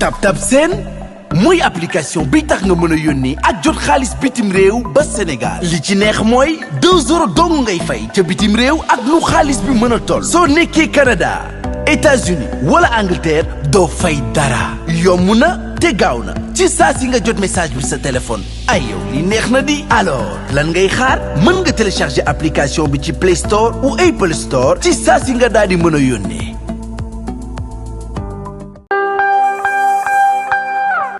TapTap Send mooy application bi tax nga mën a yónnee ak jot xaalis bitim réew ba Sénégal li ci neex mooy 2 euros dong ngay fay ca bitim réew ak lu xaalis bi mën a toll soo nekkee Canada États-Unis wala Angleterre doo fay dara yomb na te gaaw na ci saa si nga jot message bi sa téléphone ay yow li neex na di alors lan ngay xaar mën nga télécharger application bi ci Play Store ou Apple Store ci saa si nga daal di mën a yónnee.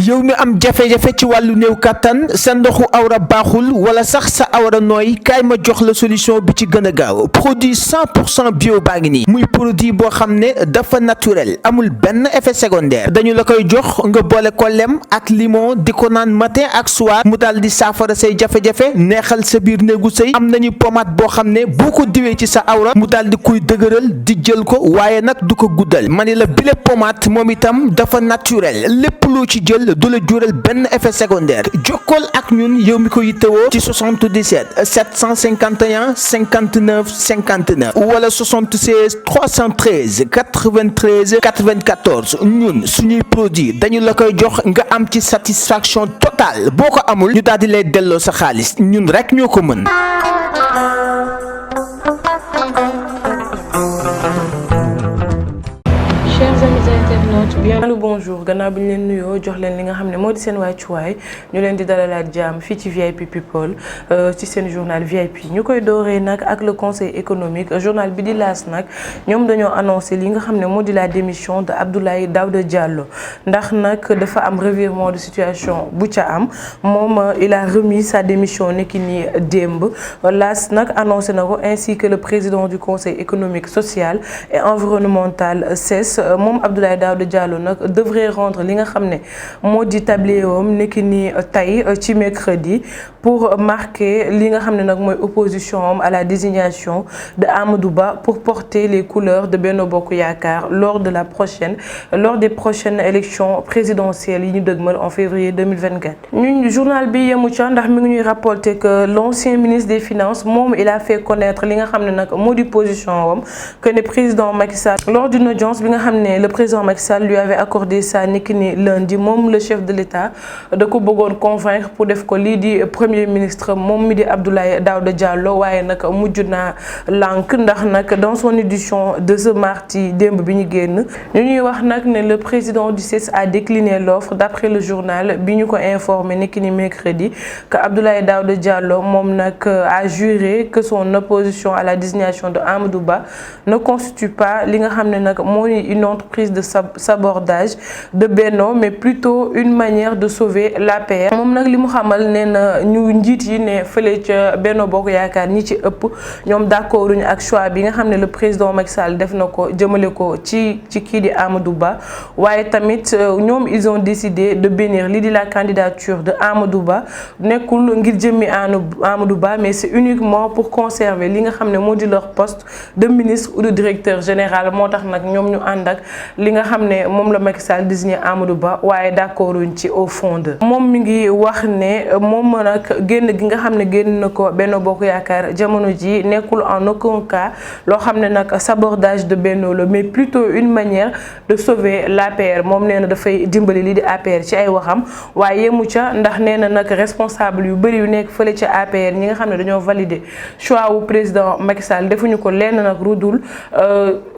yow mi am jafe-jafe ci wàllu néew kàttan sa ndoxu awra baaxul wala sax sa awra nooy kaay ma jox la solution bi ci gën a gaaw produit 100% bio baa ngi nii muy produit boo xam ne dafa naturel amul benn effet secondaire dañu la koy jox nga boole ko lem ak limon di ko naan matin ak soir mu daal di saafara say jafe-jafe neexal sa biir néegu sëy am nañu pommade boo xam ne boo ko diwee ci sa awra mu daal di koy dëgëral di jël ko waaye nag du ko guddal ma ne la bile pommade moom itam dafa naturel lépp loo ci jël du la jural benn effet secondaire jokkool ak ñun yow mi ko yittewoo ci 77 751 59 59 wala 76 313 93 94 ñun suñuy produit dañu la koy jox nga am ci satisfaction totale boo ko amul ñu daal di lay delloo sa xaalis ñun rek ñoo ko mën. bien le bonjour gannaaw bi ñu leen nuyoo jox leen li nga xam ne moo di seen wàccuwaay ñu leen di dalalaat jàmm fii ci VIP People ci seen journal VIP ñu koy dooree nag ak le conseil économique journal bi di laas nag ñoom dañoo annoncé li nga xam ne moo di la démission de Abdoulaye Daouda Diallo ndax nag dafa am revirement de situation bu ca am moom il a remis sa démission nekki ni démb laas nag annoncé na ko ainsi que le président du conseil économique social et environnemental CES moom Abdoulaye Daouda Diallo nag devrait rendre li nga xam ne moo di tablier wam nekki ni tey ci mercredi pour marquer li nga xam ne nag mooy opposition am à la désignation de Amadou Ba pour porter les couleurs de Benno Bokk Yaakaar lors des prochaines élections présidentielles yi ñu dëgmal en février 2024. ñun journal bi yemu ca ndax mi ngi ñuy rapporter que l'ancien ministre des finances moom il a fait connaître li nga xam ne nag moo di position wam que ne président Macky Sall lors d'une audience bi nga xam ne le président Macky Sall lui avait accordé ça niki ni lundi moom le chef de l'État da ko bëggoon convaincre pour def ko lii di premier ministre moom mi di Abdoulaye Daouda Diallo waaye nag mujj naa lànk ndax nag dans son édition de ce mardi démb bi ñu génn ñu ñuy wax nag ne le président du CES a décliné l'offre d'après le journal bi ñu ko informé niki ni mercredi que Abdoulaye Daouda Diallo moom nag a juré que son opposition à la désignation de Amadou Ba ne constitue pas li nga xam ne nag moo une entreprise de sabordage de Benno mais plutôt une manière de sauver l'APR moom nag li mu xamal nee na ñu njiit yi ne fële ca Benno Bokk Yaakaar ñi ci ëpp ñoom d'accorduñu ak choix bi nga xam ne le président Macky Sall def na ko jëmale ko ci kii di Amadou Ba waaye tamit ñoom ils ont décidé de bénir lii di la candidature de Amadou Ba nekkul ngir jëmmi Amadou Ba mais c'est uniquement pour conserver li nga xam ne moo di leur poste de ministre ou de directeur général moo tax nag ñoom ñu ànd ak li nga xam ne moom la Macky Sall désigné Amadou Ba waaye d'accorduñ ci au fond de moom mi ngi wax ne moom nag génn gi nga xam ne génn na ko Benno Bokk Yaakaar jamono ji nekkul en aucun cas loo xam ne nag sabordage de Benno la mais plutôt une manière de sauver l'APR moom nee na dafay dimbali lii di APR ci ay waxam waaye yemu ca ndax nee na nag responsable yu bëri yu nekk fële ca APR ñi nga xam ne dañoo valider choix wu président Macky Sall defuñu ko lenn nag rudul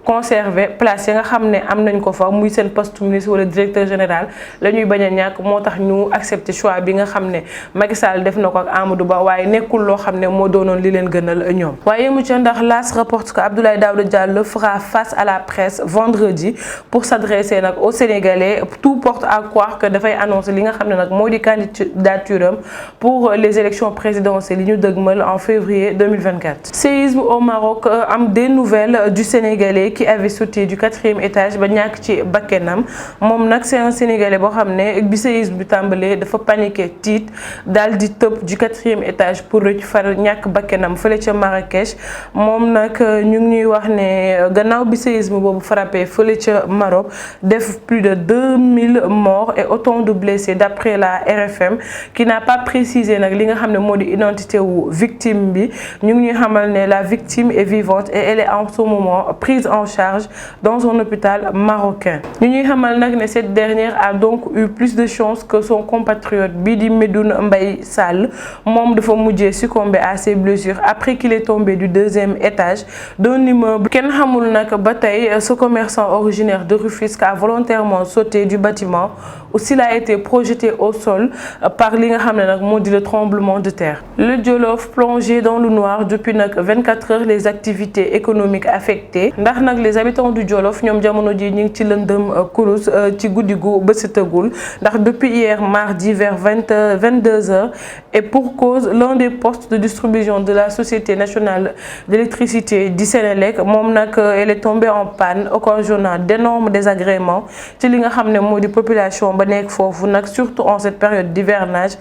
conserver place ya nga xam ne am nañ ko fa muy seen poste ministre wala directeur général la ñuy bañ a ñàkk moo tax ñu accepter choix bi nga xam ne Macky Sall def na ko ak Amadou Ba waaye nekkul loo xam ne moo doonoon li leen gënal ñoom. waaye mu ca ndax l'AS rapporte que Abdoulaye Daouda Diallo fera face à la presse vendredi pour s'adresser nag aux Sénégalais tout porte à croire que dafay annoncer li nga xam ne nag moo di candidature am pour les élections présidentielles yi ñu dëgmal en février 2024. Séisme au Maroc am des nouvelles du Sénégalais qui avait sauté du 4e étage ba ñàkk ci bakkenam moom nag c'est un Sénégalais boo xam ne bi séisme bi tàmbalee dafa paniqué tiit daal di tëb du 4e étage pour rëcc far ñàkk bakkenam fële ca Marrakech moom nag ñu ngi ñuy wax ne gannaaw bi séisme boobu frappé fële ca Maroc def plus de 2000 morts et autant de blessés d'après la RFM qui n'a pas précisé nag li nga xam ne moo di identité wu victime bi ñu ngi ñuy xamal ne la victime est vivante et elle est en ce moment prise en charge dans un hôpital marocain ñu ñuy xamal nag nag cette dernière a donc eu plus de chance que son compatriote bii di Medoune Mbaye Sall moom dafa mujjee succomber à ses blessures après qu'il est tombé du deuxième étage d'un immeuble. kenn xamul nag ba tey ce commerçant originaire de Rufisque a volontairement sauté du bâtiment ou s'il a été projeté au sol par li nga xam ne nag moo di le tremblement de terre. Le Jolof plongé dans le noir depuis nag 24 heures, les activités économiques affectées ndax nag les habitants du Jolof ñoom jamono ji ñu ngi ci lëndëm kurus ci guddi gu bësitagul ndax depuis hier mardi vers 22 heures et pour cause l'un des postes de distribution de la Société nationale d'électricité du Sénélec moom nag elle est tombée en panne occasionnant d'énormes désagréments ci li nga xam ne moo di population ba nekk foofu nag surtout en cette période d'hivernage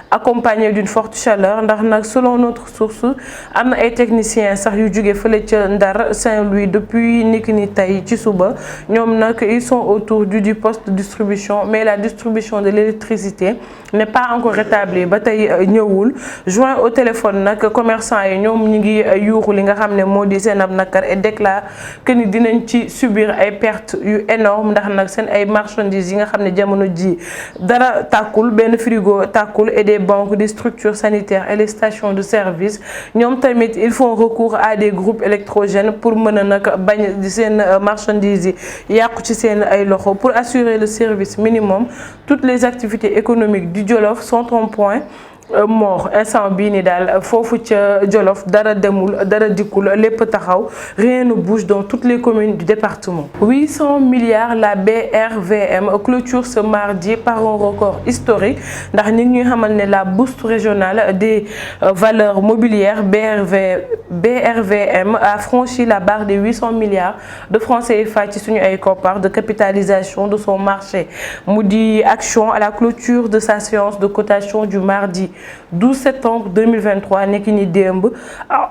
accompagnée d'une forte chaleur ndax nag selon notre source am na ay techniciens sax yu jóge fële ca Ndar Saint-Louis depuis niki ni tey ci suba ñoom nag ils sont autour du poste de distribution mais la distribution de l'électricité n'est pas encore rétablie ba tey ñëwul. Joint au téléphone nag commerçant yi ñoom ñu ngi yuuxu li nga xam ne moo di seen ab nakar et déclare que ni dinañ ci subir ay pertes yu énorme ndax nag seen ay marchandises yi nga xam ne jamono ji dara tàkkul benn frigo tàkkul et des banques des structures sanitaires et les stations de service ñoom tamit ils font recours à des groupes électrogènes pour mën a nag bañ di seen marchandises yi yàqu ci seen ay loxo. Pour assurer le service minimum, toutes les activités économiques du Jolof sont en point mort instant bii ni daal foofu ca Jolof dara demul dara dikkul lépp taxaw, rien ne bouge dans toutes les communes du département. 800 milliards la BRVM clôture ce mardi par un record historique ndax ñi ngi xamal ne la bourse régionale des valeurs mobilières BRVM a franchi la barre des 800 milliards de francs CFA ci suñu ay koppar de capitalisation de son marché mu di action à la clôture de sa séance de cotation du mardi 12 septembre 2023 nekki ni démb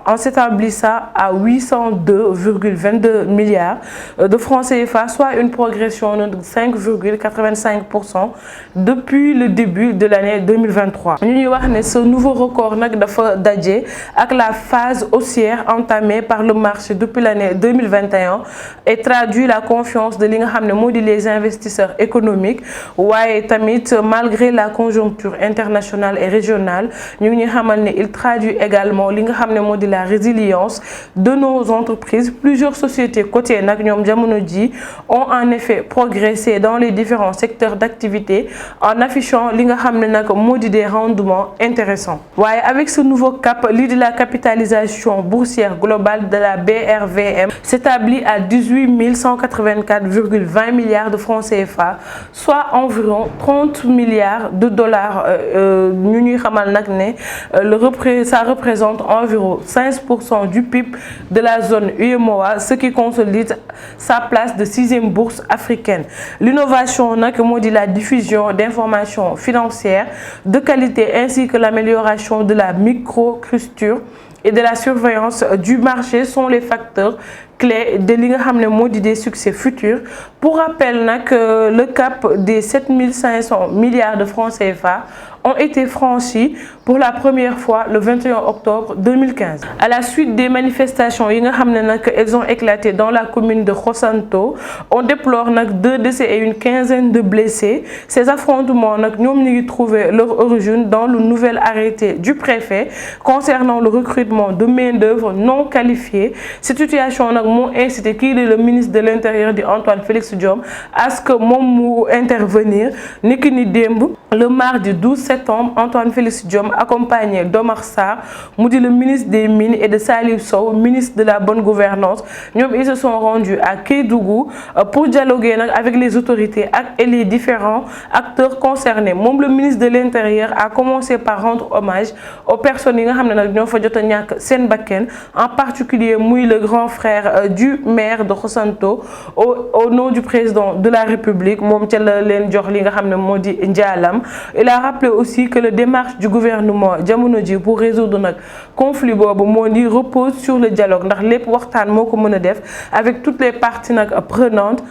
en s'établissant à 802,22 milliards de francs CFA, soit une progression de 5,85% depuis le début de l'année 2023. ñu ñuy wax ne ce nouveau record nag dafa daje ak la phase haussière entamée par le marché depuis l'année 2021 et traduit la confiance de li nga xam ne moo di les investisseurs économiques waaye tamit malgré la conjoncture internationale et régionale ñu ngi xamal ne il traduit également li nga xam ne moo di la résilience de nos entreprises. Plusieurs sociétés cotées nag ñoom jamono ji ont en effet progressé dans les différents secteurs d'activité en affichant li nga xam ne nag moo di des rendements intéressants. waaye avec ce nouveau cap, lii di la capitalisation boursière globale de la BRVM s'établit à 18 184,20 milliards de francs CFA, soit environ 30 milliards de dollars. ñu ñuy xamal nag ne ça représente environ 15% du PIB de la zone UEMOA, ce qui consolide sa place de 6e bourse africaine. L'innovation nag moo di la diffusion d'informations financières de qualité ainsi que l'amélioration de la microstructure et de la surveillance du marché sont les facteurs clés de li nga xam ne moo di des succès futurs. Pour rappel nag le cap des 7500 milliards de francs CFA ont été franchis pour la première fois le 21 octobre 2015. À la suite des manifestations yi nga xam ne nag elles ont éclaté dans la commune de Khossanto, on déplore nag 2 décès et une quinzaine de blessés. Ces affrontements nag ñoom ñu ngi trouver leur origine dans le nouvel arrêté du préfet concernant le recrutement de main-d'œuvre non qualifiée. Cette situation nag moo incité kii di le ministre de l'Intérieur di Antoine Félix Diome à ce que moom mu intervenir niki ni démb le mardi 12 septembre. Antoine Félix Diome accompagné d'Omar Sarr mu di le ministre des Mines et de Salif Sow ministre de la bonne gouvernance ñoom ils se sont rendus à Kédougou pour dialoguer nag avec les autorités et les différents acteurs concernés. Moom le ministre de l'Intérieur a commencé par rendre hommage aux personnes yi nga xam ne nag ñoo fa jot a ñàkk seen bakken, en particulier muy le grand frère du maire de Khossanto au nom du président de la République moom ca la leen jox li nga xam ne moo di njaalam. Il a rappelé aussi que la démarche du gouvernement jamono ji pour résoudre nag conflit boobu moo di repose sur le dialogue ndax lépp waxtaan moo ko mën a def avec toutes les parties nag prenantes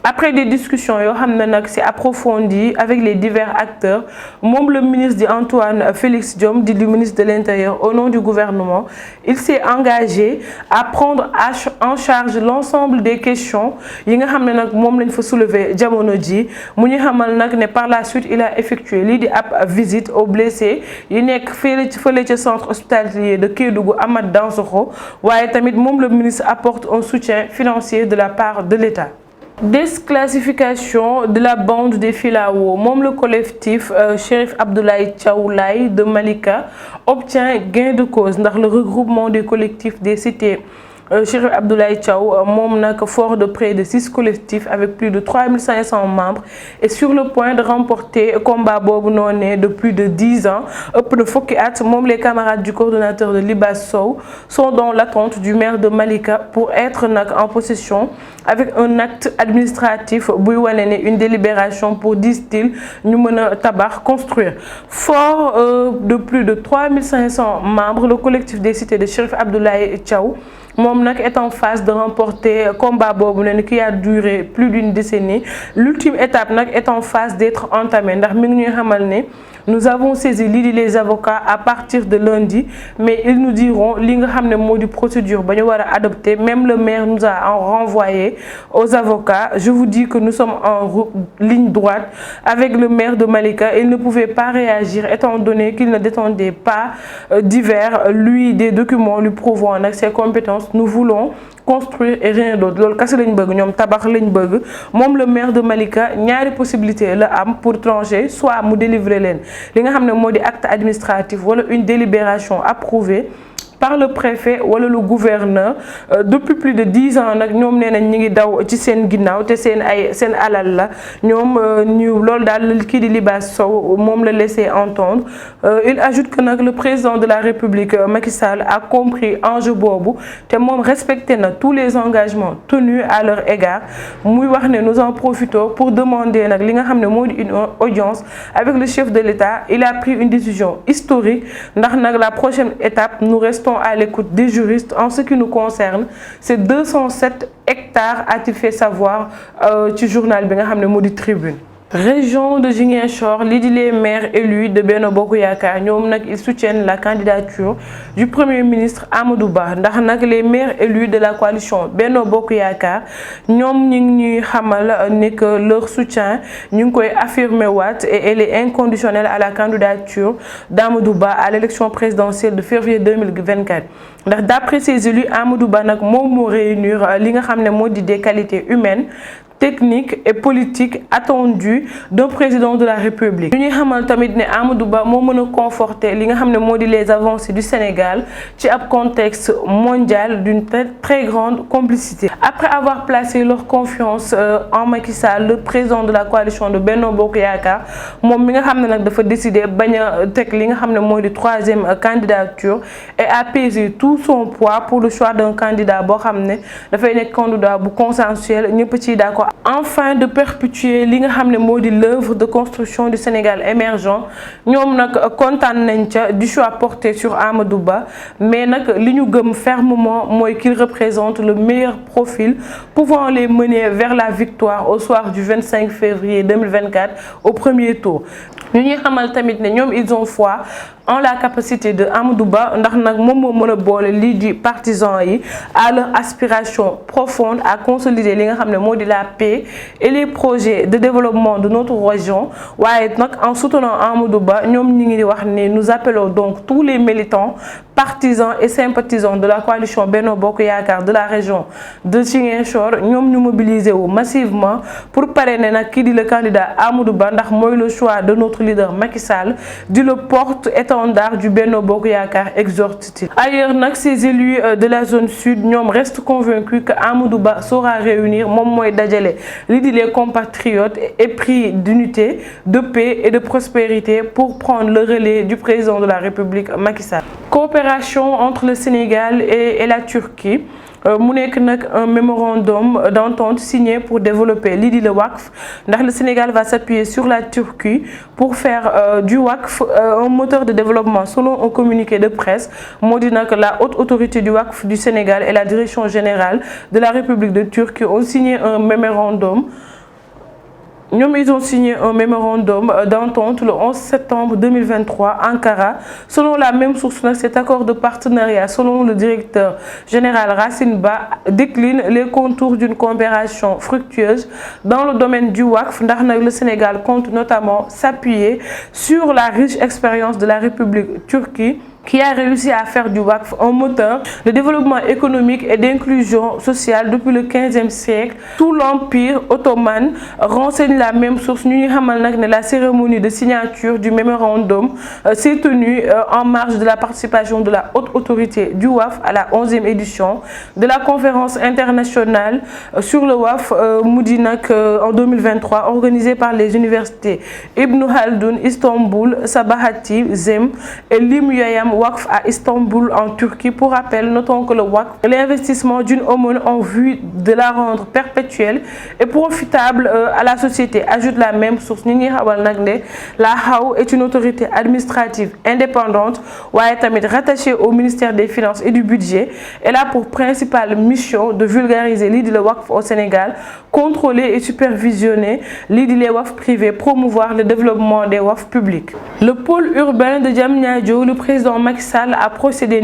Après des discussions c'est approfondi avec les divers acteurs, le ministre dit Antoine Félix Diome, dit le ministre de l'Intérieur au nom du gouvernement, il s'est engagé à prendre en charge l'ensemble des questions yi nga xamné nak mom lañ fa soulever jamono ji mu ñu xamal nak né par la suite il a effectué li di visite aux blessés yi nekk fële ci centre hospitalier de Kédougou Amath Dansokho waye tamit le ministre apporte un soutien financier de la part de l'État. Déclassification de la bande des Filao. Le collectif Chérif Abdoulaye Thiaw Laye de Malika obtient gain de cause dans le regroupement des collectifs des cités. Chérif Abdoulaye Thiaw fort de près de 6 collectifs avec plus de 3500 membres est sur le point de remporter combat bobu noné de plus de 10 ans. Les camarades du coordonnateur de Libaas Sow sont dans l'attente du maire de Malika pour être en possession avec un acte administratif une délibération pour, disent-ils, nous construire. Fort de plus de 3500 membres, le collectif des cités de Chérif Abdoulaye Thiaw est en phase de remporter combat qui a duré plus d'une décennie. L'ultime étape est en phase d'être entamée. Nous avons saisi les avocats à partir de lundi, mais ils nous diront la procédure adoptée. Même le maire nous a renvoyé aux avocats. Je vous dis que nous sommes en ligne droite avec le maire de Malika. Il ne pouvait pas réagir étant donné qu'il ne détenait pas divers, des documents lui prouvant ses compétences. Nous voulons construire et rien d'autre. Le maire de Malika ñaari possibilité la am pour trancher, soit mu délivrer li nga acte administratif wala une délibération approuvée par le préfet ou le gouverneur. Depuis plus de 10 ans nak ñom néna ñi ngi daw ci sen ginnaw té sen alal la ñom ñu lool dal ki di Libaas Sow mom la laisser entendre. Il ajoute que le président de la République Macky Sall a compris enjeu bobu té mom respecté na tous les engagements tenus à leur égard. Muy wax né nous en profitons pour demander nak li nga xamné modi une audience avec le chef de l'État. Il a pris une décision historique ndax nak la prochaine étape nous restons à l'écoute des juristes. En ce qui nous concerne, c'est 207 hectares, a-t-il fait savoir du journal Tribune. Région de Ziguinchor, les maires élus de Benno Bokk Yaakaar ils soutiennent la candidature du Premier ministre Amadou Ba. Ndax les maires élus de la coalition Benno Bokk Yaakaar ñom ñuy xamal que leur soutien ñu koy affirmer et elle est inconditionnelle à la candidature d'Amadou Ba à l'élection présidentielle de février 2024. D'après ces élus, Amadou Ba nak mom mo réunir li nga xamné modi des qualités humaines, technique et politique attendue d'un président de la République. Nous avons tamit né Amadou Ba mo meuna conforter li nga xamné modi les avancées du Sénégal ci un contexte mondial d'une très grande complicité. Après avoir placé leur confiance en Macky Sall, le président de la coalition de Benno Bokk Yaakaar mom mi nga xamné nak dafa décider baña tek li nga xamné modi troisième candidature et apaiser tout son poids pour le choix d'un candidat bo xamné da fay nek candidat bu consensuel ñepp ci d'accord. Enfin de perpétuer li nga xamné modi l'œuvre de construction du Sénégal émergent. Ñom nak contane nañ ca du choix porté sur Amadou Ba, mais nak li ñu gëm fermement moy qu'il représente le meilleur profil pouvant les mener vers la victoire au soir du 25 février 2024 au premier tour. Ñu ñi xamal tamit né ñom ils ont foi en la capacité de Amadou Ba ndax nak mom mo meuna bolé li di partisans yi à leur aspiration profonde à consolider li nga xamné modi la paix et les projets de développement de notre région. Waye nak en soutenant Amadou Ba ñom ñi ngi di wax né nous appelons donc tous les militants, partisans et sympathisants de la coalition Benno Bokk Yaakaar de la région de Ziguinchor ñom ñu mobiliser wu massivement pour parrainer nak ki di le candidat Amadou Ba ndax moy le choix de notre leader Macky Sall di le porte-étendard du Benno Bokk Yaakaar, exhorte-t-il. Ailleurs nak ces élus de la zone sud ñom restent convaincus que Amadou Ba saura réunir mom moy dajalé li di les compatriotes épris d'unité, de paix et de prospérité pour prendre le relais du président de la République Macky Sall. Coopération entre le Sénégal et la Turquie. Mu nek nak un mémorandum d'entente signé pour développer l'idée le Waqf. Le Sénégal va s'appuyer sur la Turquie pour faire du Waqf un moteur de développement. Selon un communiqué de presse, la haute autorité du Waqf du Sénégal et la direction générale de la République de Turquie ont signé un mémorandum Ils ont signé un mémorandum d'entente le 11 septembre 2023 à Ankara. Selon la même source, cet accord de partenariat, selon le directeur général Racine Ba, décline les contours d'une coopération fructueuse dans le domaine du WACF. Le Sénégal compte notamment s'appuyer sur la riche expérience de la République Turquie, qui a réussi à faire du WACF un moteur de développement économique et d'inclusion sociale depuis le XVe siècle. Tout l'Empire ottoman, renseigne la même source. La cérémonie de signature du mémorandum s'est tenue en marge de la participation de la haute autorité du WACF à la 11e édition de la conférence internationale sur le WACF Moudinak en 2023, organisée par les universités Ibn Khaldun, Istanbul, Sabahati, Zem et Lim Yayam WACF à Istanbul en Turquie. Pour rappel, notons que le WACF est l'investissement d'une aumône en vue de la rendre perpétuelle et profitable à la société. Ajoute la même source. La HAO est une autorité administrative indépendante rattachée au ministère des Finances et du Budget. Elle a pour principale mission de vulgariser l'idée le WACF au Sénégal, contrôler et supervisionner l'idée les WACF privés, promouvoir le développement des WACF publics. Le pôle urbain de Diamniadio, le président Macky Sall a procédé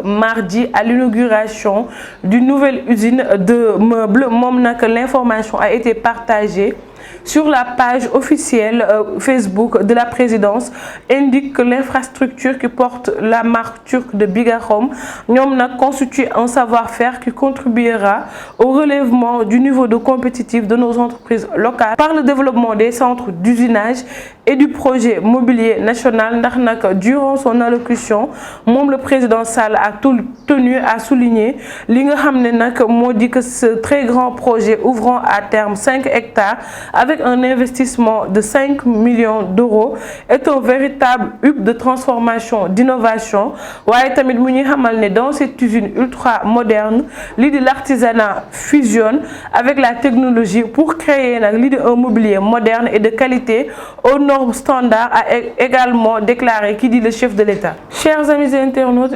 mardi à l'inauguration d'une nouvelle usine de meubles. L'information a été partagée sur la page officielle Facebook de la présidence, indique que l'infrastructure qui porte la marque turque de Bigahome constitue un savoir-faire qui contribuera au relèvement du niveau de compétitif de nos entreprises locales par le développement des centres d'usinage et du projet mobilier national. Durant son allocution, le président Sall a tenu à souligner que ce très grand projet ouvrant à terme 5 hectares avec un investissement de 5 millions d'euros est un véritable hub de transformation, d'innovation. Dans cette usine ultra moderne, l'idée de l'artisanat fusionne avec la technologie pour créer un mobilier moderne et de qualité aux normes standards, a également déclaré qui dit le chef de l'État. Chers amis internautes,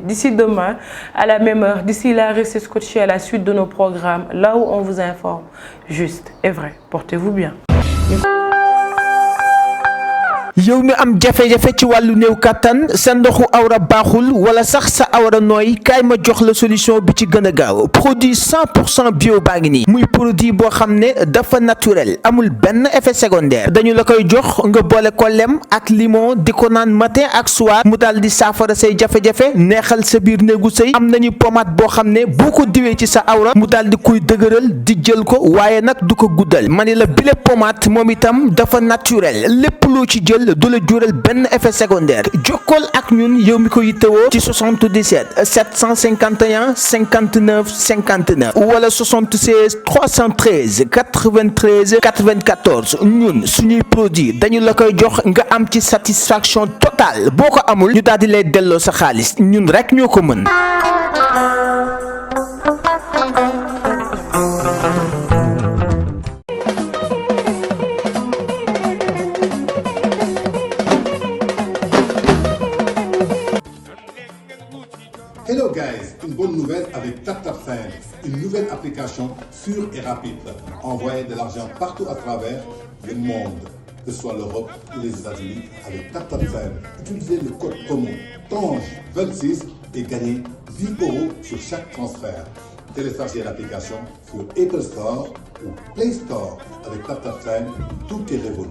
d'ici demain à la même heure, d'ici là, restez scotchés à la suite de nos programmes, là où on vous informe juste et vrai. Portez-vous bien. yow mi am jafe-jafe ci wàllu néew kattan sa ndoxu awra baaxul wala sax sa awra nooy kaay ma jox la solution bi ci gën a gaaw produit 100% bio baa ngi nii muy produit boo xam ne dafa naturel amul benn effet secondaire dañu la koy jox nga boole ko lem ak limon di ko naan matin ak soir mu daal di saafara say jafe-jafe neexal sa biir néegu sëy am nañu pommade boo xam ne boo ko diwee ci sa awra mu daal di koy dëgëral di jël ko waaye nag du ko guddal mani la bile pommade moom itam dafa naturel lépp loo ci jël du la jural benn effet secondaire jokkool ak ñun yow mi ko yittewoo ci 77 751 59 59 wala 76 313 93 94 ñun suñuy produit dañu la koy jox nga am ci satisfaction totale boo ko amul ñu daal di lay delloo sa xaalis ñun rek ñoo ko mën. Hello guys, une bonne nouvelle avec TapTapSend, une nouvelle application sûre et rapide. Envoyez de l'argent partout à travers le monde, que ce soit l'Europe ou les États-Unis, avec TapTapSend. Utilisez le code promo TANGE26 et gagnez 10 € sur chaque transfert. Téléchargez l'application sur Apple Store ou Play Store. Avec TapTapSend, tout est révolu.